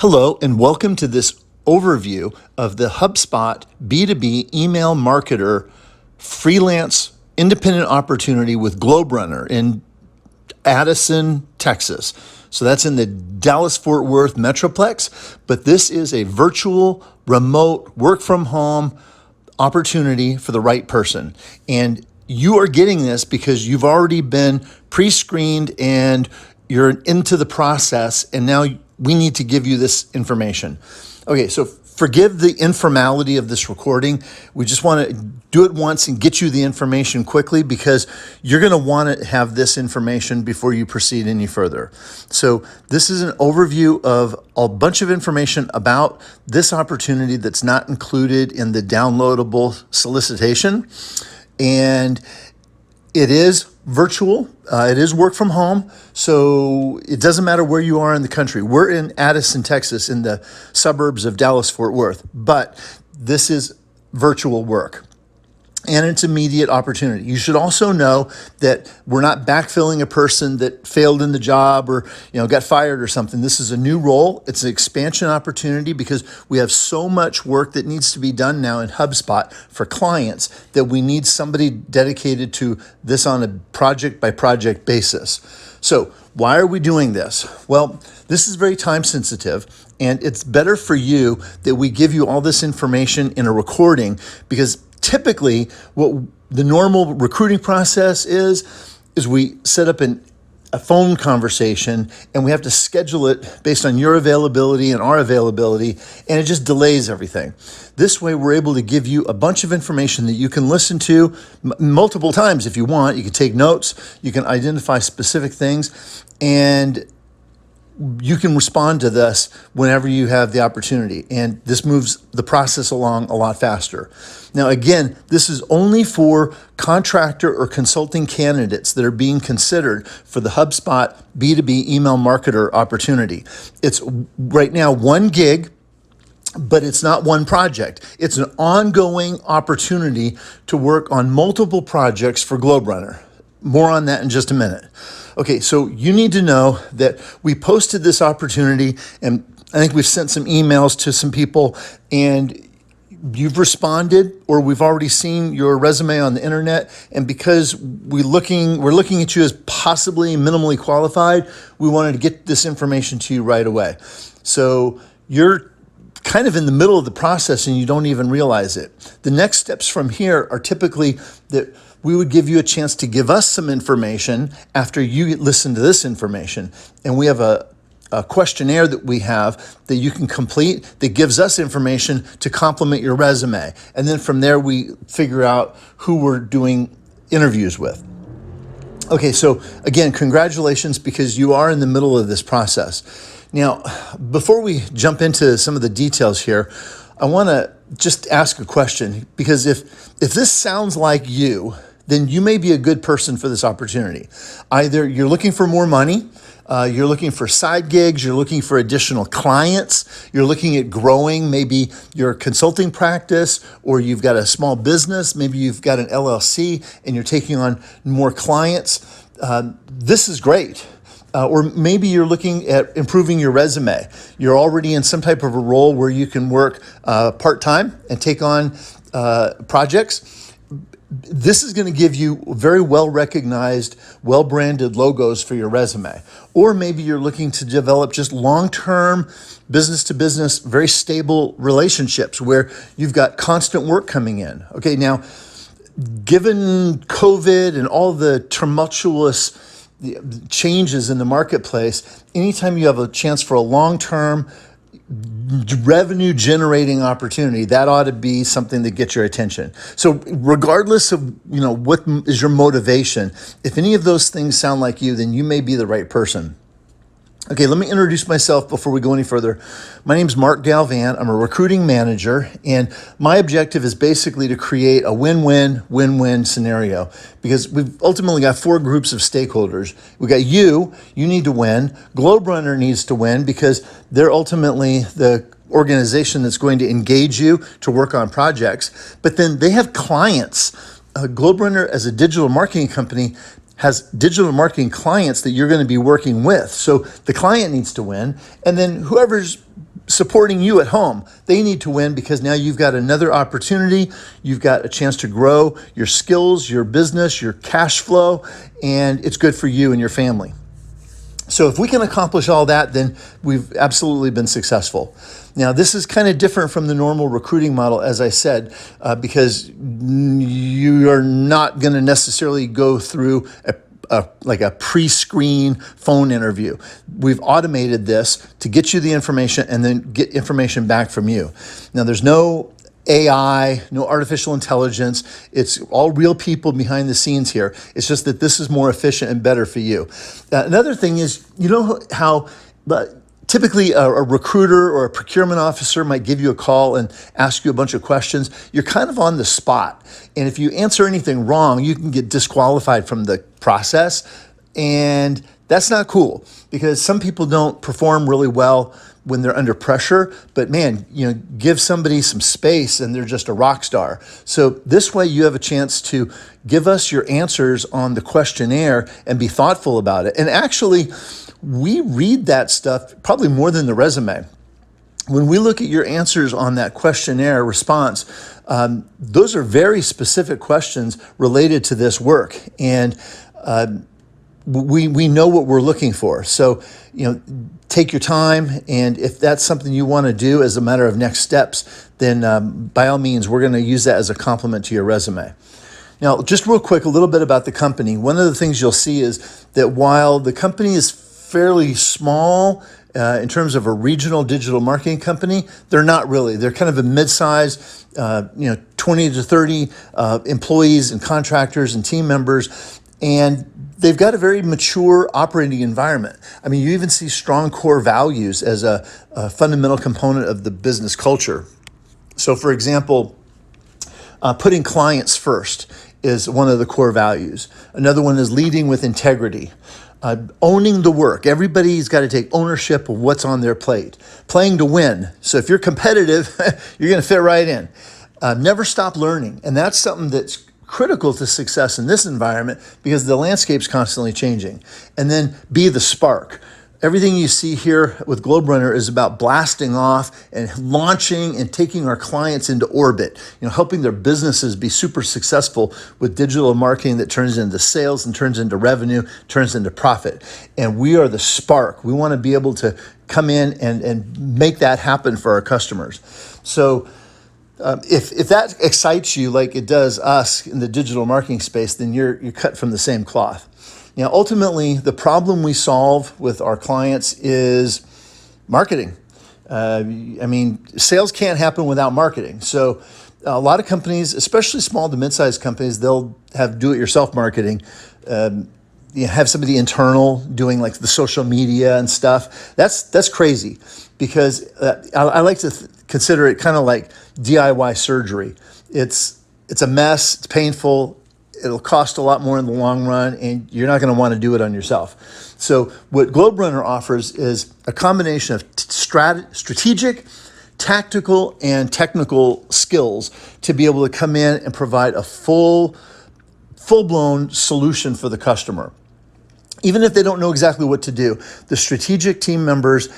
Hello, and welcome to this overview of the Hubspot B2B email marketer freelance independent opportunity with GlobeRunner in Addison, Texas. So that's in the Dallas-Fort Worth Metroplex, but this is a virtual, remote, work from home opportunity for the right person. And you are getting this because you've already been pre-screened and you're into the process, and now we need to give you this information. Okay, so forgive the informality of this recording. We just want to do it once and get you the information quickly because you're going to want to have this information before you proceed any further. So this is an overview of a bunch of information about this opportunity that's not included in the downloadable solicitation. And it is virtual. It is work from home. So it doesn't matter where you are in the country. We're in Addison, Texas, in the suburbs of Dallas-Fort Worth, but this is virtual work. And it's immediate opportunity. You should also know that we're not backfilling a person that failed in the job or got fired or something. This is a new role. It's an expansion opportunity because we have so much work that needs to be done now in HubSpot for clients that we need somebody dedicated to this on a project by project basis. So why are we doing this? Well, this is very time sensitive, and it's better for you that we give you all this information in a recording because typically, what the normal recruiting process is we set up a phone conversation and we have to schedule it based on your availability and our availability, and it just delays everything. This way, we're able to give you a bunch of information that you can listen to multiple times if you want. You can take notes, you can identify specific things, and you can respond to this whenever you have the opportunity, and this moves the process along a lot faster. Now, again, this is only for contractor or consulting candidates that are being considered for the HubSpot B2B email marketer opportunity. It's right now one gig, but it's not one project. It's an ongoing opportunity to work on multiple projects for GlobeRunner. More on that in just a minute. Okay, so you need to know that we posted this opportunity, and I think we've sent some emails to some people, and you've responded, or we've already seen your resume on the internet, and because we're looking at you as possibly minimally qualified, we wanted to get this information to you right away. So you're kind of in the middle of the process and you don't even realize it. The next steps from here are typically that we would give you a chance to give us some information after you listen to this information. And we have a questionnaire that we have that you can complete that gives us information to complement your resume. And then from there, we figure out who we're doing interviews with. Okay, so again, congratulations because you are in the middle of this process. Now, before we jump into some of the details here, I want to just ask a question because if this sounds like you, then you may be a good person for this opportunity. Either you're looking for more money, you're looking for side gigs, you're looking for additional clients, you're looking at growing maybe your consulting practice, or you've got a small business, maybe you've got an LLC and you're taking on more clients. This is great. Or maybe you're looking at improving your resume. You're already in some type of a role where you can work part-time and take on projects. This is going to give you very well-recognized, well-branded logos for your resume. Or maybe you're looking to develop just long-term, business-to-business, very stable relationships where you've got constant work coming in. Okay, now, given COVID and all the tumultuous changes in the marketplace, anytime you have a chance for a long-term revenue generating opportunity, that ought to be something that gets your attention. So regardless of what is your motivation, if any of those things sound like you, then you may be the right person. Okay, let me introduce myself before we go any further. My name is Mark Galvan. I'm a recruiting manager, and my objective is basically to create a win-win, win-win scenario because we've ultimately got four groups of stakeholders. We got you need to win. GlobeRunner needs to win because they're ultimately the organization that's going to engage you to work on projects, but then they have clients. GlobeRunner, as a digital marketing company, has digital marketing clients that you're going to be working with. So the client needs to win. And then whoever's supporting you at home. They need to win because now you've got another opportunity. You've got a chance to grow your skills, your business, your cash flow, and it's good for you and your family. So if we can accomplish all that, then we've absolutely been successful. Now, this is kind of different from the normal recruiting model, as I said, because you are not going to necessarily go through like a pre-screen phone interview. We've automated this to get you the information and then get information back from you. Now, there's no AI, no artificial intelligence. It's all real people behind the scenes here. It's just that this is more efficient and better for you. Another thing is, you know how typically a recruiter or a procurement officer might give you a call and ask you a bunch of questions. You're kind of on the spot. And if you answer anything wrong, you can get disqualified from the process. And that's not cool because some people don't perform really well when they're under pressure, but man, give somebody some space and they're just a rock star. So this way you have a chance to give us your answers on the questionnaire and be thoughtful about it. And actually, we read that stuff probably more than the resume. When we look at your answers on that questionnaire response, those are very specific questions related to this work. And we know what we're looking for. So, take your time. And if that's something you want to do as a matter of next steps, then by all means, we're going to use that as a complement to your resume. Now, just real quick, a little bit about the company. One of the things you'll see is that while the company is fairly small in terms of a regional digital marketing company, they're not really. They're kind of a mid-size, 20 to 30 employees and contractors and team members. And they've got a very mature operating environment. I mean, you even see strong core values as a fundamental component of the business culture. So, for example, putting clients first is one of the core values. Another one is leading with integrity. Owning the work. Everybody's got to take ownership of what's on their plate. Playing to win. So if you're competitive, you're going to fit right in. Never stop learning. And that's something that's critical to success in this environment because the landscape's constantly changing. And then be the spark. Everything you see here with GlobeRunner is about blasting off and launching and taking our clients into orbit, helping their businesses be super successful with digital marketing that turns into sales and turns into revenue, turns into profit. And we are the spark. We want to be able to come in and make that happen for our customers. So if that excites you like it does us in the digital marketing space, then you're cut from the same cloth. Now, ultimately, the problem we solve with our clients is marketing. Sales can't happen without marketing. So a lot of companies, especially small to mid-sized companies, they'll have do-it-yourself marketing. Have somebody internal doing like the social media and stuff. That's crazy because I like to consider it kind of like DIY surgery. It's a mess. It's painful. It'll cost a lot more in the long run, and you're not going to want to do it on yourself. So what GlobeRunner offers is a combination of strategic, tactical, and technical skills to be able to come in and provide a full-blown solution for the customer. Even if they don't know exactly what to do, the strategic team members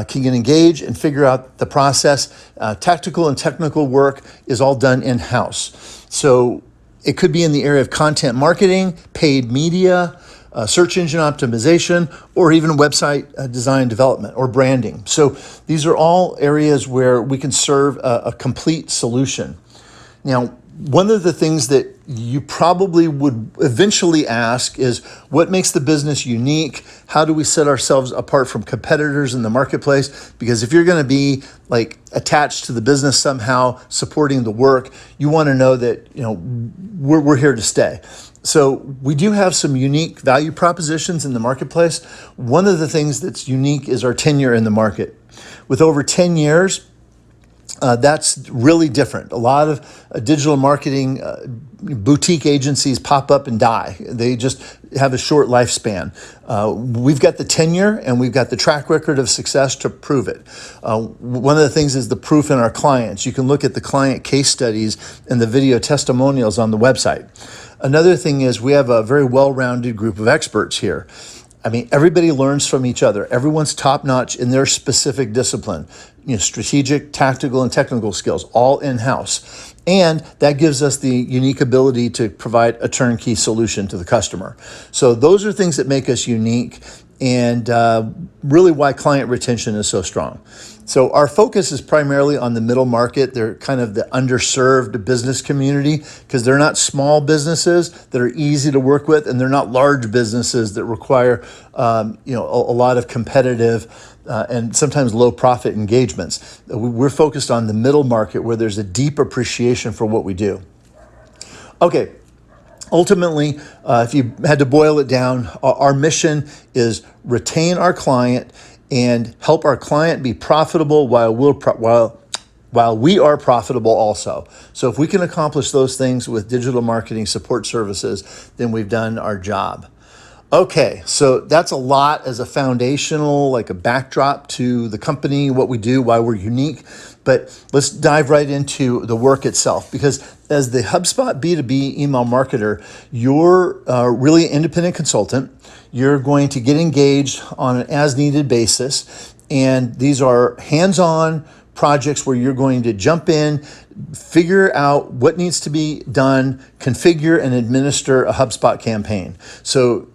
can engage and figure out the process. Tactical and technical work is all done in-house. So it could be in the area of content marketing, paid media, search engine optimization, or even website design development or branding. So these are all areas where we can serve a complete solution. Now, one of the things that you probably would eventually ask is what makes the business unique? How do we set ourselves apart from competitors in the marketplace? Because if you're going to be like attached to the business somehow, supporting the work, you want to know that we're here to stay. So we do have some unique value propositions in the marketplace. One of the things that's unique is our tenure in the market. With over 10 years, that's really different. A lot of digital marketing boutique agencies pop up and die. They just have a short lifespan. We've got the tenure and we've got the track record of success to prove it. One of the things is the proof in our clients. You can look at the client case studies and the video testimonials on the website. Another thing is we have a very well-rounded group of experts here. Everybody learns from each other. Everyone's top-notch in their specific discipline. strategic, tactical, and technical skills, all in-house. And that gives us the unique ability to provide a turnkey solution to the customer. So those are things that make us unique, and really why client retention is so strong. So our focus is primarily on the middle market. They're kind of the underserved business community because they're not small businesses that are easy to work with, and they're not large businesses that require a lot of competitive and sometimes low profit engagements. We're focused on the middle market where there's a deep appreciation for what we do. Okay. Ultimately, if you had to boil it down, our mission is retain our client and help our client be profitable while we are profitable also. So if we can accomplish those things with digital marketing support services, then we've done our job. Okay, so that's a lot as a foundational, like a backdrop to the company, what we do, why we're unique. But let's dive right into the work itself, because as the HubSpot B2B email marketer, you're really an independent consultant. You're going to get engaged on an as-needed basis, and these are hands-on projects where you're going to jump in, figure out what needs to be done, configure and administer a HubSpot campaign. So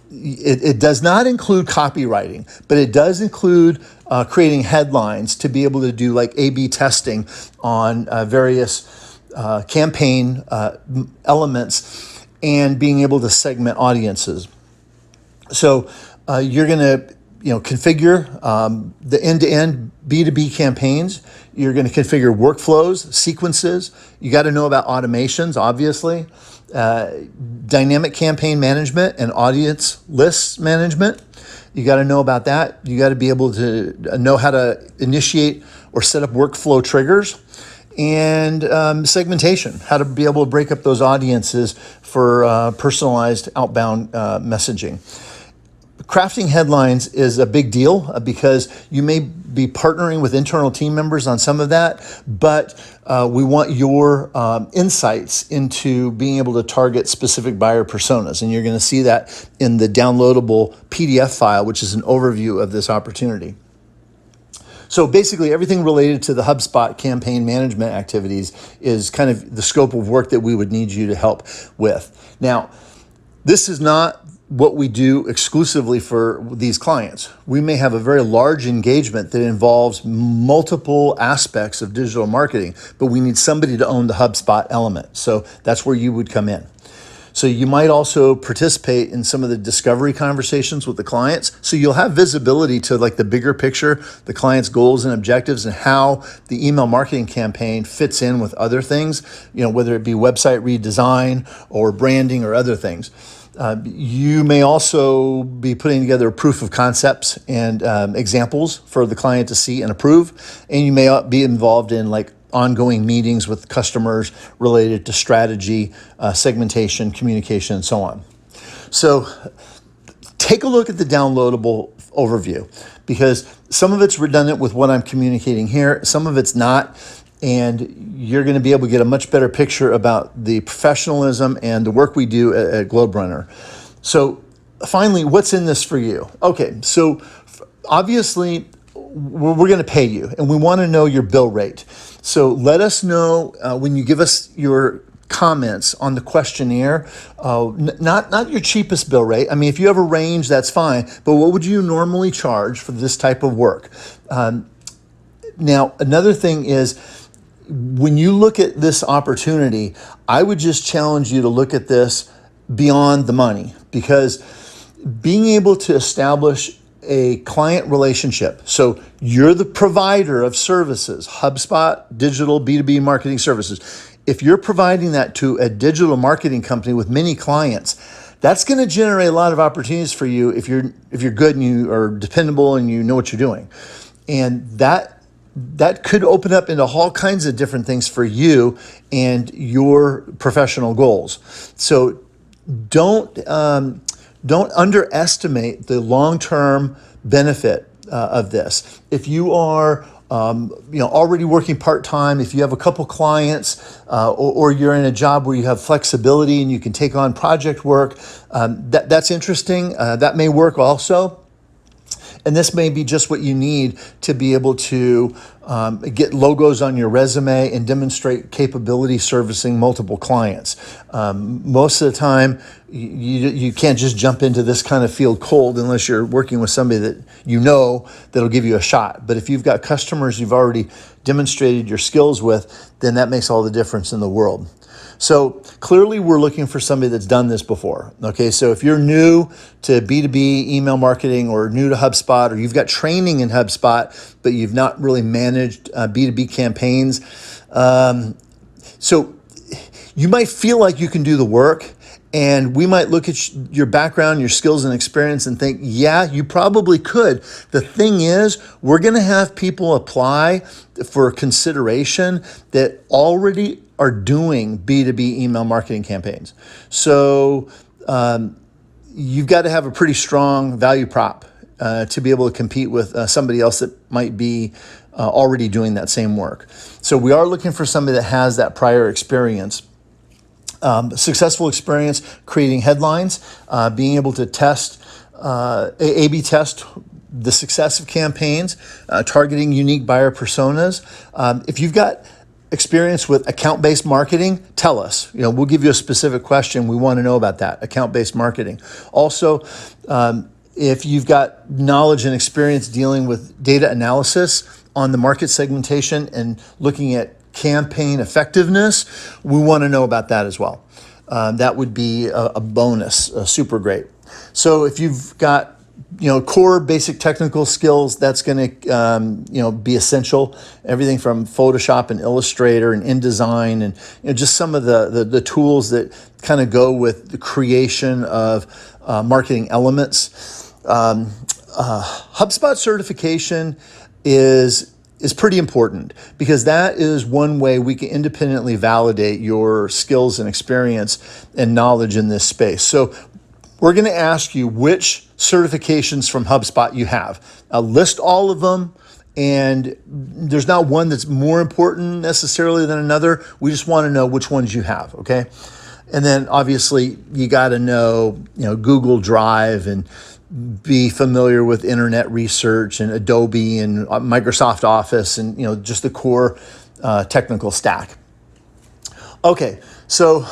it does not include copywriting, but it does include creating headlines to be able to do like A/B testing on various campaign elements and being able to segment audiences. So you're going to configure the end-to-end B2B campaigns. You're going to configure workflows, sequences. You got to know about automations, obviously. Dynamic campaign management and audience lists management. You got to know about that. You got to be able to know how to initiate or set up workflow triggers, and segmentation, how to be able to break up those audiences for personalized outbound messaging. Crafting headlines is a big deal because you may be partnering with internal team members on some of that, but we want your insights into being able to target specific buyer personas. And you're going to see that in the downloadable PDF file, which is an overview of this opportunity. So basically everything related to the HubSpot campaign management activities is kind of the scope of work that we would need you to help with. Now, this is not what we do exclusively for these clients. We may have a very large engagement that involves multiple aspects of digital marketing, but we need somebody to own the HubSpot element. So that's where you would come in. So you might also participate in some of the discovery conversations with the clients. So you'll have visibility to like the bigger picture, the client's goals and objectives, and how the email marketing campaign fits in with other things, whether it be website redesign or branding or other things. You may also be putting together proof of concepts and examples for the client to see and approve. And you may be involved in like ongoing meetings with customers related to strategy, segmentation, communication, and so on. So take a look at the downloadable overview, because some of it's redundant with what I'm communicating here. Some of it's not. And you're going to be able to get a much better picture about the professionalism and the work we do at GlobeRunner. So finally, what's in this for you? Okay, so obviously we're going to pay you, and we want to know your bill rate. So let us know when you give us your comments on the questionnaire, not your cheapest bill rate. I mean, if you have a range, that's fine, but what would you normally charge for this type of work? Now, another thing is, when you look at this opportunity, I would just challenge you to look at this beyond the money, because being able to establish a client relationship. So you're the provider of services, HubSpot digital B2B marketing services. If you're providing that to a digital marketing company with many clients, that's going to generate a lot of opportunities for you if you're good and you are dependable and you know what you're doing. And that could open up into all kinds of different things for you and your professional goals. So don't underestimate the long-term benefit of this. If you are already working part-time, if you have a couple clients, or you're in a job where you have flexibility and you can take on project work, that's interesting. That may work also. And this may be just what you need to be able to get logos on your resume and demonstrate capability servicing multiple clients. Most of the time, you can't just jump into this kind of field cold unless you're working with somebody that you know that'll give you a shot. But if you've got customers you've already demonstrated your skills with, then that makes all the difference in the world. So clearly we're looking for somebody that's done this before. Okay, so if you're new to B2B email marketing or new to HubSpot, or you've got training in HubSpot, but you've not really managed B2B campaigns, so you might feel like you can do the work, and we might look at your background, your skills and experience and think, yeah, you probably could. The thing is, we're going to have people apply for consideration that already are doing B2B email marketing campaigns. So you've got to have a pretty strong value prop to be able to compete with somebody else that might be already doing that same work. So we are looking for somebody that has that prior experience. Successful experience creating headlines, being able to test, A/B test the success of campaigns, targeting unique buyer personas. If you've got experience with account-based marketing, tell us. We'll give you a specific question. We want to know about that, account-based marketing. Also, if you've got knowledge and experience dealing with data analysis on the market segmentation and looking at campaign effectiveness, we want to know about that as well. That would be a bonus, super great. So if you've got core basic technical skills, that's going to be essential. Everything from Photoshop and Illustrator and InDesign and just some of the tools that kind of go with the creation of marketing elements. Hubspot certification is pretty important, because that is one way we can independently validate your skills and experience and knowledge in this space. So we're going to ask you which certifications from HubSpot you have. List all of them, and there's not one that's more important necessarily than another. We just want to know which ones you have, okay? And then obviously you got to know, Google Drive and be familiar with internet research and Adobe and Microsoft Office and just the core technical stack. Okay, so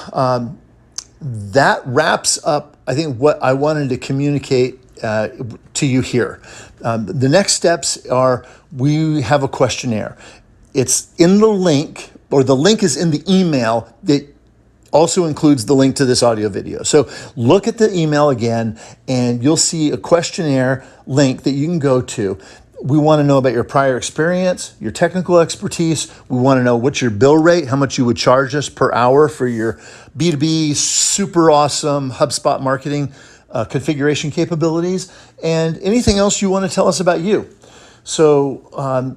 that wraps up, I think, what I wanted to communicate to you here. The next steps are, we have a questionnaire. It's in the link, or the link is in the email that also includes the link to this audio video. So look at the email again, and you'll see a questionnaire link that you can go to. We want to know about your prior experience, your technical expertise. We want to know what's your bill rate, how much you would charge us per hour for your B2B super awesome HubSpot marketing configuration capabilities, and anything else you want to tell us about you. So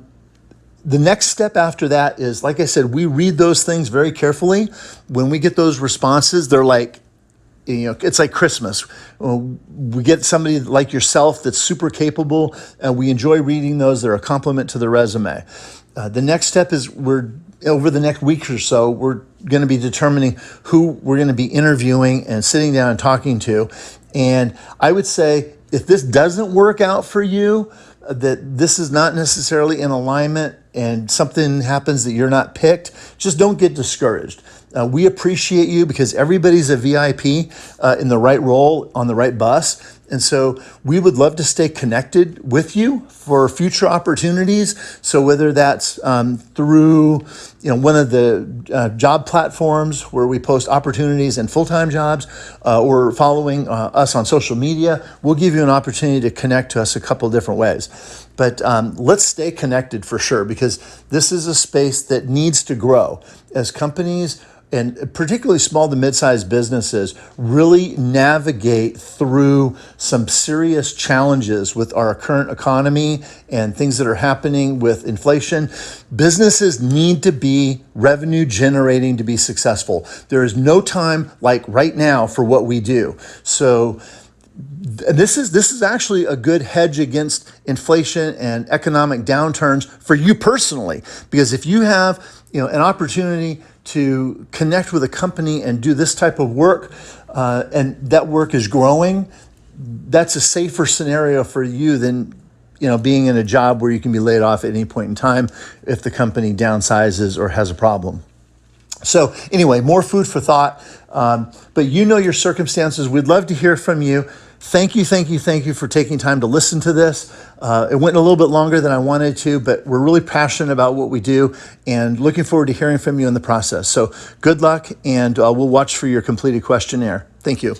the next step after that is, like I said, we read those things very carefully. When we get those responses, they're like, it's like Christmas. We get somebody like yourself that's super capable, and we enjoy reading those. They're a compliment to the resume. The next step is, over the next week or so, we're going to be determining who we're going to be interviewing and sitting down and talking to. And I would say, if this doesn't work out for you, that this is not necessarily in alignment and something happens that you're not picked, just don't get discouraged. We appreciate you, because everybody's a VIP in the right role on the right bus. And so we would love to stay connected with you for future opportunities. So whether that's through one of the job platforms where we post opportunities and full-time jobs, or following us on social media, we'll give you an opportunity to connect to us a couple different ways. But let's stay connected for sure, because this is a space that needs to grow as companies, and particularly small to mid-sized businesses, really navigate through some serious challenges with our current economy and things that are happening with inflation. Businesses need to be revenue generating to be successful. There is no time like right now for what we do. So this is actually a good hedge against inflation and economic downturns for you personally, because if you have an opportunity to connect with a company and do this type of work, and that work is growing, that's a safer scenario for you than being in a job where you can be laid off at any point in time if the company downsizes or has a problem. So anyway, more food for thought, but your circumstances. We'd love to hear from you. Thank you for taking time to listen to this. It went a little bit longer than I wanted to, but we're really passionate about what we do and looking forward to hearing from you in the process. So good luck, and we'll watch for your completed questionnaire. Thank you.